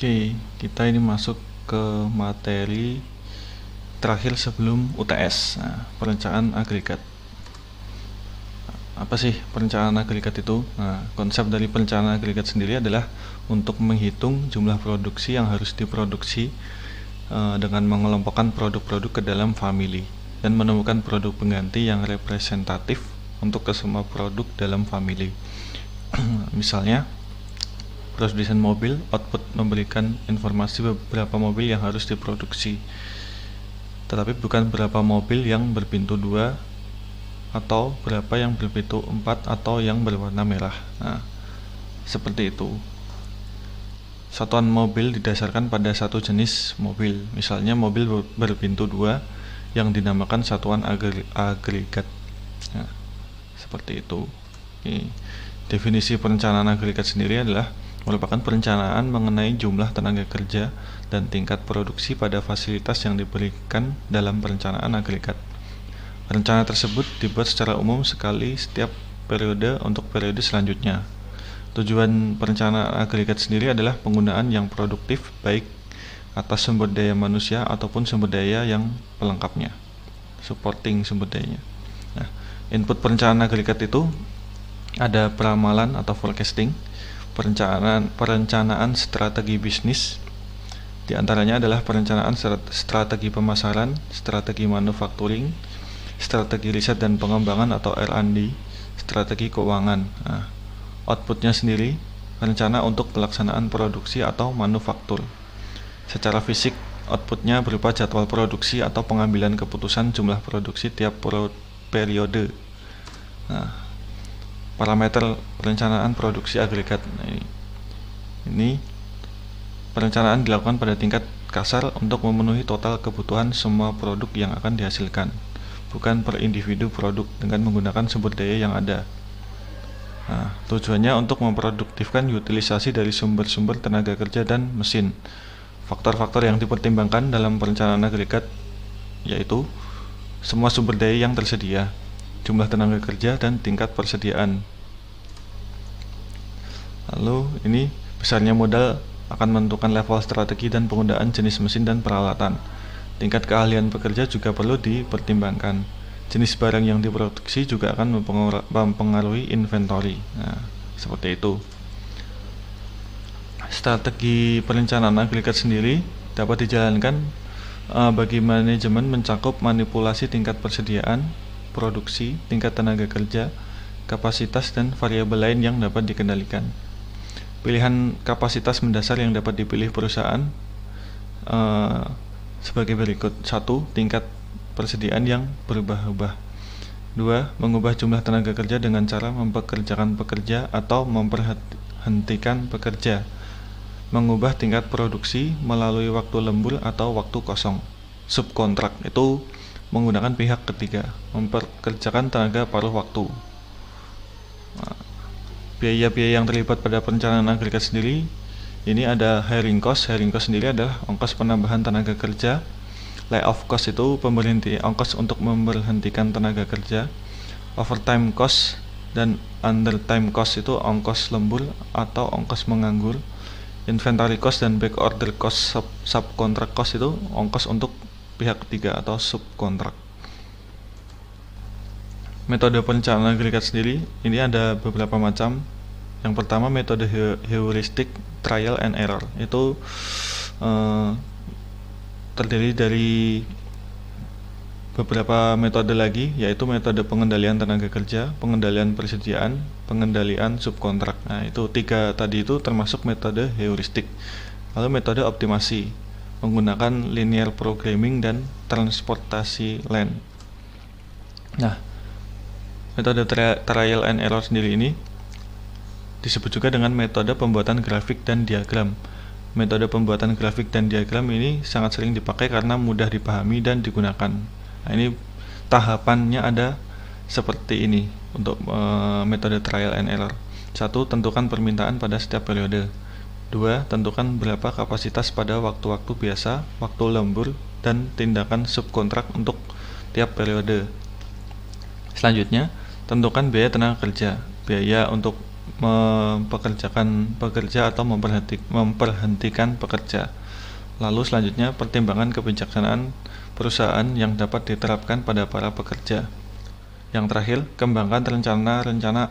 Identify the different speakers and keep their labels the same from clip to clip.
Speaker 1: Oke, kita ini masuk ke materi terakhir sebelum UTS. Nah, perencanaan agregat. Apa sih perencanaan agregat itu? Nah, konsep dari perencanaan agregat sendiri adalah untuk menghitung jumlah produksi yang harus diproduksi dengan mengelompokkan produk-produk ke dalam famili dan menemukan produk pengganti yang representatif untuk kesemua produk dalam famili. Misalnya, produsen mobil output memberikan informasi beberapa mobil yang harus diproduksi, tetapi bukan berapa mobil yang berpintu 2 atau berapa yang berpintu 4 atau yang berwarna merah. Nah, seperti itu. Satuan mobil didasarkan pada satu jenis mobil, misalnya mobil berpintu 2 yang dinamakan satuan agregat. Nah, seperti itu. Oke. Definisi perencanaan agregat sendiri adalah merupakan perencanaan mengenai jumlah tenaga kerja dan tingkat produksi pada fasilitas yang diberikan dalam perencanaan agregat. Rencana tersebut dibuat secara umum sekali setiap periode untuk periode selanjutnya. Tujuan perencanaan agregat sendiri adalah penggunaan yang produktif baik atas sumber daya manusia ataupun sumber daya yang pelengkapnya, supporting sumber dayanya. Nah, input perencanaan agregat itu ada peramalan atau forecasting, perencanaan strategi bisnis. Di antaranya adalah perencanaan strategi pemasaran, strategi manufacturing, strategi riset dan pengembangan atau R&D, strategi keuangan. Nah, outputnya sendiri rencana untuk pelaksanaan produksi atau manufaktur. Secara fisik, outputnya berupa jadwal produksi atau pengambilan keputusan jumlah produksi tiap periode. Nah, parameter perencanaan produksi agregat. Nah, ini perencanaan dilakukan pada tingkat kasar untuk memenuhi total kebutuhan semua produk yang akan dihasilkan, bukan per individu produk dengan menggunakan sumber daya yang ada. Nah, tujuannya untuk memproduktifkan utilisasi dari sumber-sumber tenaga kerja dan mesin. Faktor-faktor yang dipertimbangkan dalam perencanaan agregat yaitu semua sumber daya yang tersedia, jumlah tenaga kerja, dan tingkat persediaan. Lalu ini besarnya modal akan menentukan level strategi dan penggunaan jenis mesin dan peralatan. Tingkat keahlian pekerja juga perlu dipertimbangkan. Jenis barang yang diproduksi juga akan mempengaruhi inventory. Nah, seperti itu. Strategi perencanaan agregat sendiri dapat dijalankan bagi manajemen mencakup manipulasi tingkat persediaan, produksi, tingkat tenaga kerja, kapasitas, dan variabel lain yang dapat dikendalikan. Pilihan kapasitas mendasar yang dapat dipilih perusahaan sebagai berikut. 1. Tingkat persediaan yang berubah-ubah. 2. Mengubah jumlah tenaga kerja dengan cara mempekerjakan pekerja atau memberhentikan pekerja. Mengubah tingkat produksi melalui waktu lembur atau waktu kosong. Subkontrak itu menggunakan pihak ketiga, mempekerjakan tenaga paruh waktu. Nah, biaya-biaya yang terlibat pada perencanaan agregat sendiri, ini ada hiring cost. Hiring cost sendiri adalah ongkos penambahan tenaga kerja. Layoff cost itu ongkos untuk memberhentikan tenaga kerja. Overtime cost dan undertime cost itu ongkos lembur atau ongkos menganggur. Inventory cost dan back order cost, subkontrak cost itu ongkos untuk pihak ketiga atau subkontrak. Metode perencanaan agregat sendiri ini ada beberapa macam. Yang pertama, metode heuristik trial and error. Itu terdiri dari beberapa metode lagi, yaitu metode pengendalian tenaga kerja, pengendalian persediaan, pengendalian subkontrak. Nah, itu 3 tadi itu termasuk metode heuristik. Lalu metode optimasi menggunakan linear programming dan transportasi land. Nah, metode trial and error sendiri ini disebut juga dengan metode pembuatan grafik dan diagram. Metode pembuatan grafik dan diagram ini sangat sering dipakai karena mudah dipahami dan digunakan. Nah, ini tahapannya ada seperti ini untuk metode trial and error. 1. Tentukan permintaan pada setiap periode. 2. Tentukan berapa kapasitas pada waktu-waktu biasa, waktu lembur, dan tindakan subkontrak untuk tiap periode. Selanjutnya, tentukan biaya tenaga kerja, biaya untuk mempekerjakan pekerja atau memperhentikan pekerja. Lalu selanjutnya, pertimbangan kebijaksanaan perusahaan yang dapat diterapkan pada para pekerja. Yang terakhir, kembangkan rencana-rencana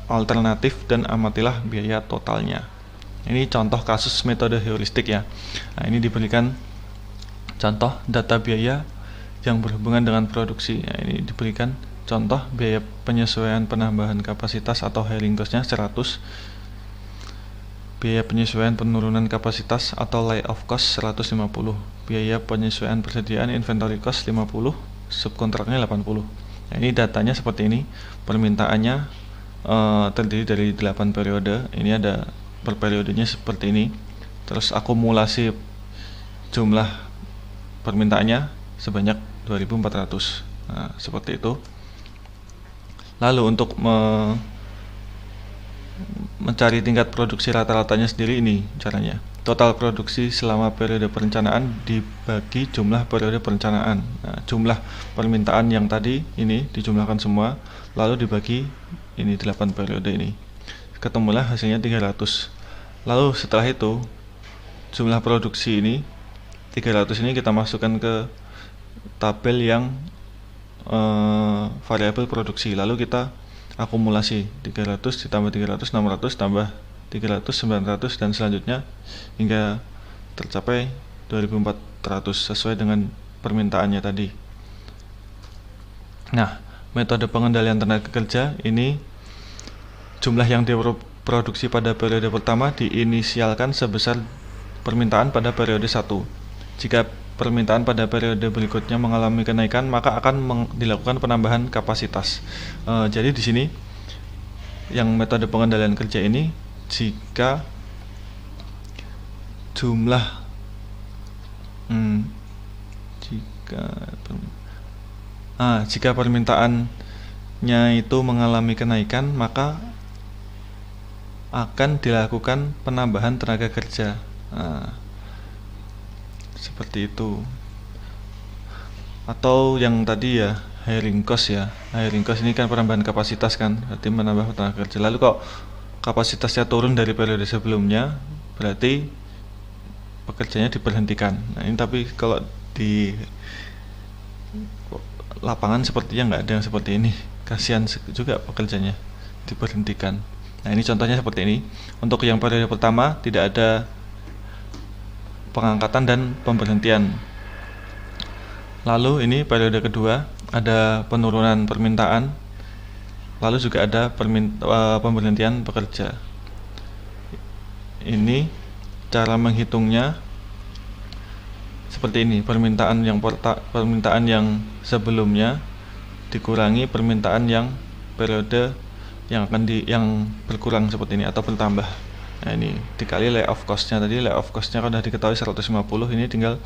Speaker 1: alternatif dan amatilah biaya totalnya. Ini contoh kasus metode heuristik ya. Nah, ini diberikan contoh data biaya yang berhubungan dengan produksi. Nah, ini diberikan contoh biaya penyesuaian penambahan kapasitas atau hiring cost-nya 100, biaya penyesuaian penurunan kapasitas atau layoff cost 150, biaya penyesuaian persediaan inventory cost 50, subkontraknya 80. Nah, ini datanya seperti ini. Permintaannya terdiri dari 8 periode. Ini ada per periodenya seperti ini. Terus akumulasi jumlah permintaannya sebanyak 2400. Nah, seperti itu. Lalu untuk mencari tingkat produksi rata-ratanya sendiri, ini caranya. Total produksi selama periode perencanaan dibagi jumlah periode perencanaan. Nah, jumlah permintaan yang tadi ini dijumlahkan semua, lalu dibagi ini 8 periode ini. Ketemulah hasilnya 300. Lalu setelah itu jumlah produksi ini 300 ini kita masukkan ke tabel yang variabel produksi. Lalu kita akumulasi 300 ditambah 300, 600 tambah 300, 900 dan selanjutnya hingga tercapai 2400 sesuai dengan permintaannya tadi. Nah, metode pengendalian tenaga kerja ini jumlah yang diproduksi pada periode pertama diinisialkan sebesar permintaan pada periode 1. Jika permintaan pada periode berikutnya mengalami kenaikan, maka akan dilakukan penambahan kapasitas. Jadi di sini yang metode pengendalian kerja ini, jika jumlah jika permintaannya itu mengalami kenaikan, maka akan dilakukan penambahan tenaga kerja. Seperti itu. Atau yang tadi ya, hiring cost ya. Hiring cost ini kan penambahan kapasitas kan, berarti menambah tenaga kerja. Lalu kok kapasitasnya turun dari periode sebelumnya, berarti pekerjanya diberhentikan. Nah, ini tapi kalau di lapangan sepertinya nggak ada yang seperti ini. Kasihan juga pekerjanya diberhentikan. Nah, ini contohnya seperti ini. Untuk yang periode pertama tidak ada pengangkatan dan pemberhentian. Lalu ini periode kedua ada penurunan permintaan, lalu juga ada pemberhentian pekerja. Ini cara menghitungnya seperti ini. Permintaan yang sebelumnya dikurangi permintaan yang periode yang berkurang seperti ini atau bertambah. Nah, ini dikali layoff cost-nya. Tadi layoff cost-nya kan sudah diketahui 150, ini tinggal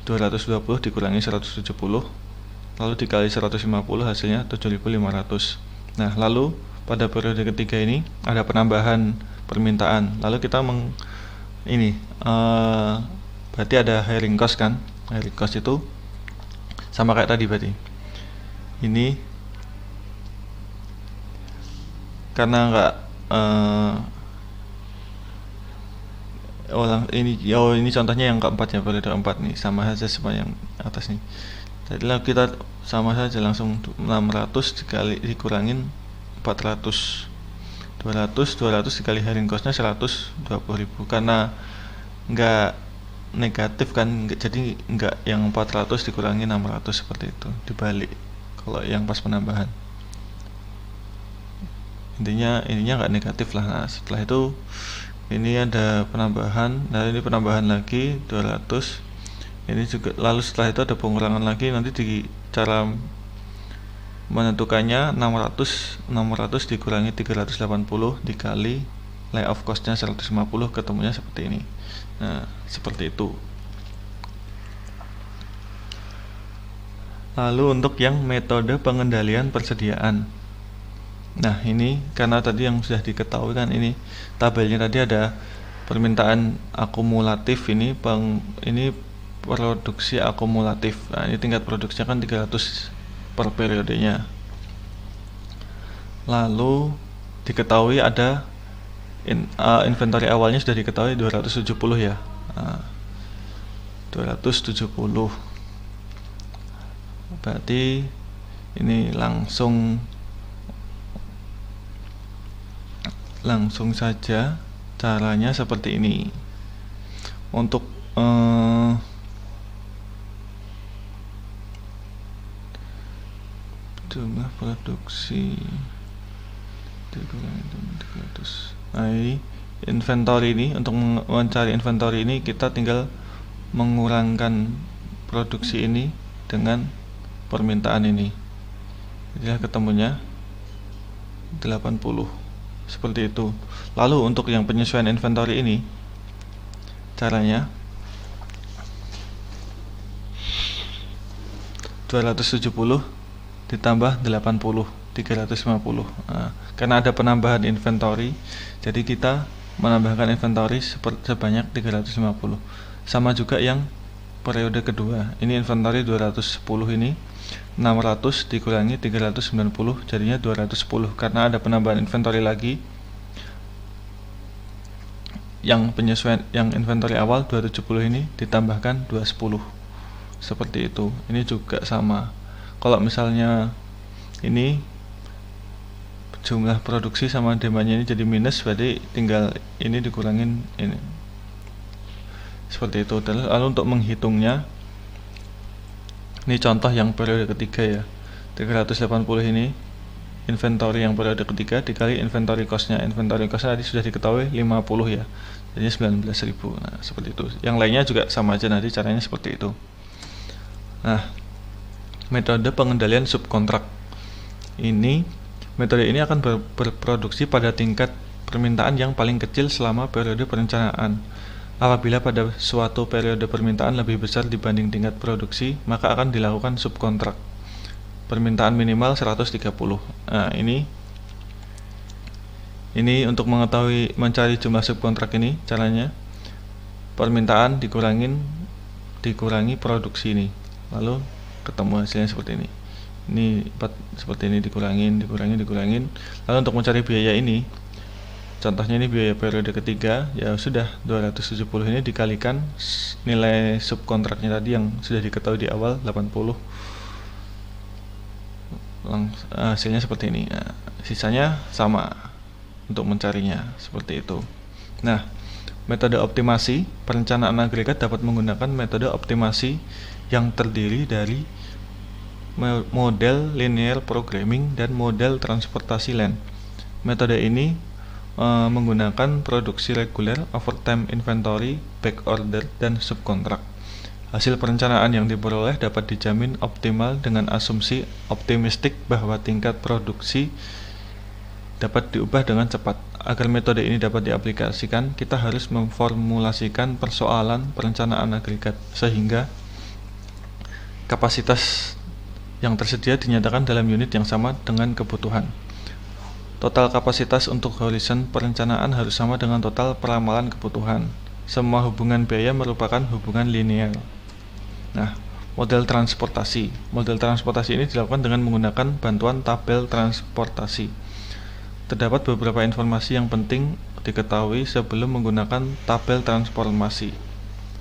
Speaker 1: 220 dikurangi 170, lalu dikali 150 hasilnya 7.500. Nah, lalu pada periode ketiga ini ada penambahan permintaan. Lalu kita berarti ada hiring cost kan. Hiring cost itu sama kayak tadi berarti. Ini karena enggak ini contohnya yang keempat ya, periode keempat nih, sama saja sama yang atas nih. Jadi kita sama saja, langsung 600 dikurangin 400, 200 dikali hiring cost-nya 120.000. Karena enggak negatif kan, jadi enggak yang 400 dikurangi 600 seperti itu, dibalik kalau yang pas penambahan. Intinya enggak negatif lah. Nah, setelah itu ini ada penambahan, nah ini penambahan lagi 200, ini juga, lalu setelah itu ada pengurangan lagi. Nanti di cara menentukannya 600 dikurangi 380 dikali layoff cost-nya 150, ketemunya seperti ini. Nah, seperti itu. Lalu untuk yang metode pengendalian persediaan, nah ini karena tadi yang sudah diketahui kan, ini tabelnya tadi ada permintaan akumulatif, ini produksi akumulatif. Nah, ini tingkat produksinya kan 300 per periodenya. Lalu diketahui ada inventory awalnya sudah diketahui 270 ya. 270. Berarti ini langsung saja caranya seperti ini. Untuk jumlah produksi 300. Nah, ini inventory ini, untuk mencari inventory ini kita tinggal mengurangkan produksi ini dengan permintaan ini. Jadilah ketemunya 80. Seperti itu. Lalu untuk yang penyesuaian inventory ini, caranya 270 ditambah 80, 350. Nah, karena ada penambahan inventory, jadi kita menambahkan inventory sebanyak 350. Sama juga yang periode kedua. Ini inventory 210 ini 600 dikurangi 390 jadinya 210. Karena ada penambahan inventory lagi, yang penyesuaian yang inventory awal 270 ini ditambahkan 210. Seperti itu. Ini juga sama. Kalau misalnya ini jumlah produksi sama demandnya ini jadi minus, berarti tinggal ini dikurangin ini. Seperti itu. Lalu untuk menghitungnya, ini contoh yang periode ketiga ya. 380 ini inventory yang periode ketiga dikali inventory cost-nya. Inventory cost-nya tadi sudah diketahui 50 ya. Jadinya 19.000. Nah, seperti itu. Yang lainnya juga sama aja, nanti caranya seperti itu. Nah, metode pengendalian subkontrak. Metode ini akan berproduksi pada tingkat permintaan yang paling kecil selama periode perencanaan. Apabila pada suatu periode permintaan lebih besar dibanding tingkat produksi, maka akan dilakukan subkontrak. Permintaan minimal 130. Nah, ini untuk mencari jumlah subkontrak ini caranya permintaan dikurangi produksi ini. Lalu ketemu hasilnya seperti ini. Ini seperti ini, dikurangin. Lalu untuk mencari biaya ini, contohnya ini biaya periode ketiga, ya sudah 270 ini dikalikan nilai subkontraknya tadi yang sudah diketahui di awal 80. Hasilnya seperti ini. Nah, sisanya sama untuk mencarinya, seperti itu. Nah, metode optimasi perencanaan agregat dapat menggunakan metode optimasi yang terdiri dari model linear programming dan model transportasi land. Metode ini menggunakan produksi reguler, overtime inventory, back order, dan subkontrak. Hasil perencanaan yang diperoleh dapat dijamin optimal dengan asumsi optimistik bahwa tingkat produksi dapat diubah dengan cepat. Agar metode ini dapat diaplikasikan, kita harus memformulasikan persoalan perencanaan agregat sehingga kapasitas yang tersedia dinyatakan dalam unit yang sama dengan kebutuhan. Total kapasitas untuk horizon perencanaan harus sama dengan total peramalan kebutuhan. Semua hubungan biaya merupakan hubungan linear. Nah, model transportasi. Model transportasi ini dilakukan dengan menggunakan bantuan tabel transportasi. Terdapat beberapa informasi yang penting diketahui sebelum menggunakan tabel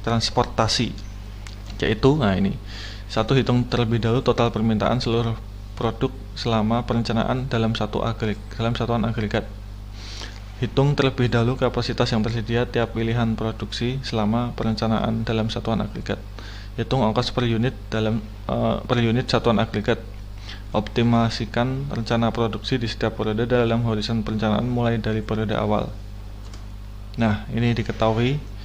Speaker 1: transportasi. Yaitu, ini. 1. Hitung terlebih dahulu total permintaan seluruh produk selama perencanaan dalam satuan agregat. Hitung terlebih dahulu kapasitas yang tersedia tiap pilihan produksi selama perencanaan dalam satuan agregat. Hitung ongkos per unit satuan agregat. Optimasikan rencana produksi di setiap periode dalam horizon perencanaan mulai dari periode awal. Nah, ini diketahui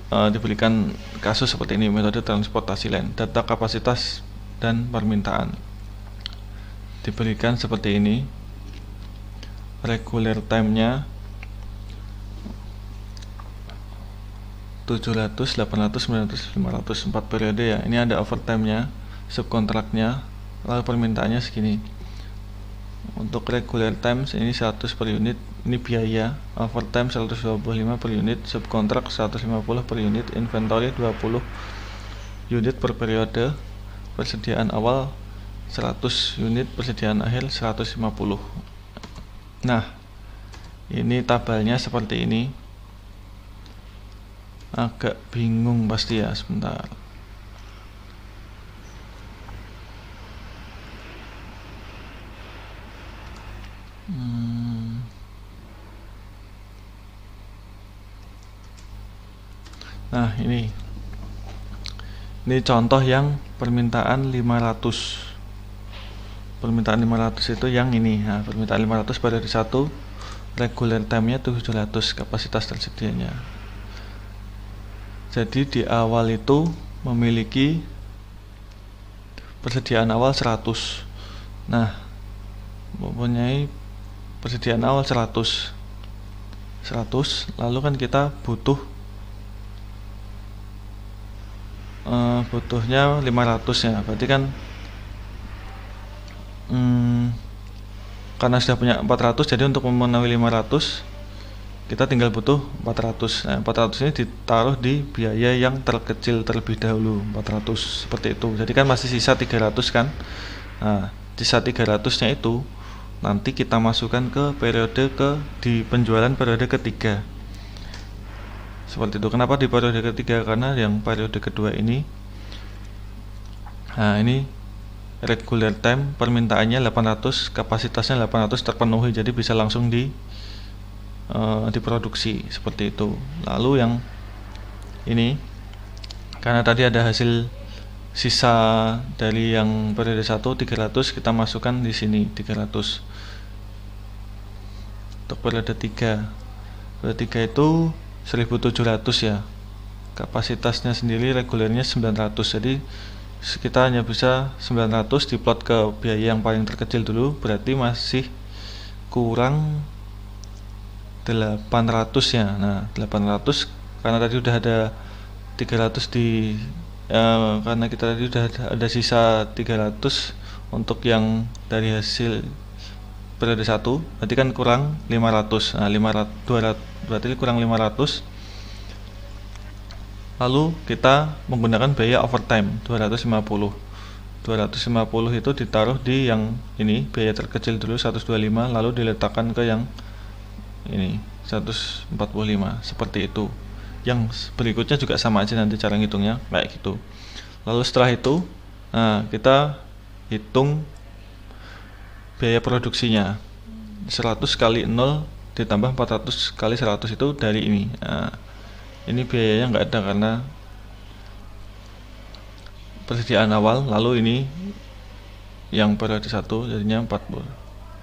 Speaker 1: diberikan kasus seperti ini, metode transportasi land, data kapasitas dan permintaan. Diberikan seperti ini, regular time-nya 700, 800, 900, 500, 4 periode ya. Ini ada overtime-nya, subkontraknya, lalu permintaannya segini. Untuk regular time ini 100 per unit, ini biaya. Overtime 125 per unit, subkontrak 150 per unit, inventory 20 unit per periode, persediaan awal 100 unit, persediaan akhir 150. Nah, Ini tabelnya seperti ini. Agak bingung pasti ya, sebentar. Nah, ini contoh yang permintaan 500. Permintaan 500 itu yang ini. Nah, permintaan 500 pada hari 1, regular time-nya 700, kapasitas tersedianya. Jadi di awal itu memiliki persediaan awal 100. Nah, mempunyai persediaan awal 100, lalu kan kita butuhnya 500 ya, berarti kan karena sudah punya 400, jadi untuk memenuhi 500 kita tinggal butuh 400. Nah, 400 ini ditaruh di biaya yang terkecil terlebih dahulu, 400, seperti itu. Jadi kan masih sisa 300 kan. Nah, sisa 300-nya itu nanti kita masukkan ke di penjualan periode ketiga. Seperti itu. Kenapa di periode ketiga? Karena yang periode kedua ini, nah ini regular time permintaannya 800, kapasitasnya 800 terpenuhi, jadi bisa langsung diproduksi, seperti itu. Lalu yang ini, karena tadi ada hasil sisa dari yang periode 1 300, kita masukkan di sini 300. Untuk periode 3 itu 1700 ya. Kapasitasnya sendiri regulernya 900, jadi kita hanya bisa 900 diplot ke biaya yang paling terkecil dulu, berarti masih kurang 800 ya. Nah, 800 karena tadi udah ada 300 karena kita tadi udah ada sisa 300 untuk yang dari hasil periode 1, berarti kan kurang 500. Nah, 200 berarti kurang 500. Lalu kita menggunakan biaya overtime 250. 250 itu ditaruh di yang ini, biaya terkecil dulu 125, lalu diletakkan ke yang ini 145, seperti itu. Yang berikutnya juga sama aja nanti cara ngitungnya kayak gitu. Lalu setelah itu, nah kita hitung biaya produksinya. 100 kali 0 ditambah 400 kali 100 itu dari ini. Nah, ini biayanya nggak ada karena persediaan awal. Lalu ini yang periode 1 jadinya 40.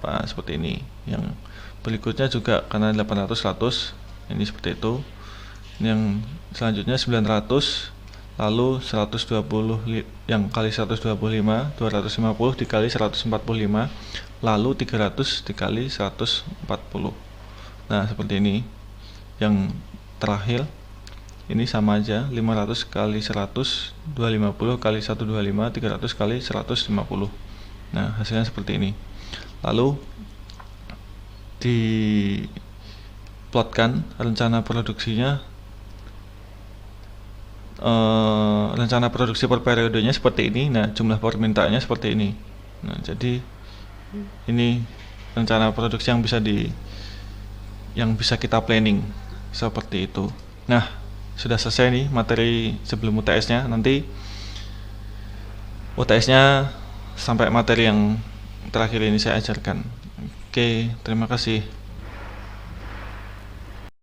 Speaker 1: Nah, seperti ini. Yang berikutnya juga karena 800 100, ini seperti itu. Yang selanjutnya 900, lalu 120 yang kali 125, 250 dikali 145, lalu 300 dikali 140. Nah, seperti ini. Yang terakhir ini sama aja, 500 kali 100, 250 kali 125, 300 kali 150. Nah, hasilnya seperti ini. Lalu diplotkan rencana produksinya, rencana produksi per periodenya seperti ini. Nah, jumlah permintaannya seperti ini. Nah, jadi ini rencana produksi yang bisa kita planning seperti itu. Nah, sudah selesai nih materi sebelum UTS-nya. Nanti UTS-nya sampai materi yang terakhir ini saya ajarkan. Oke, terima kasih.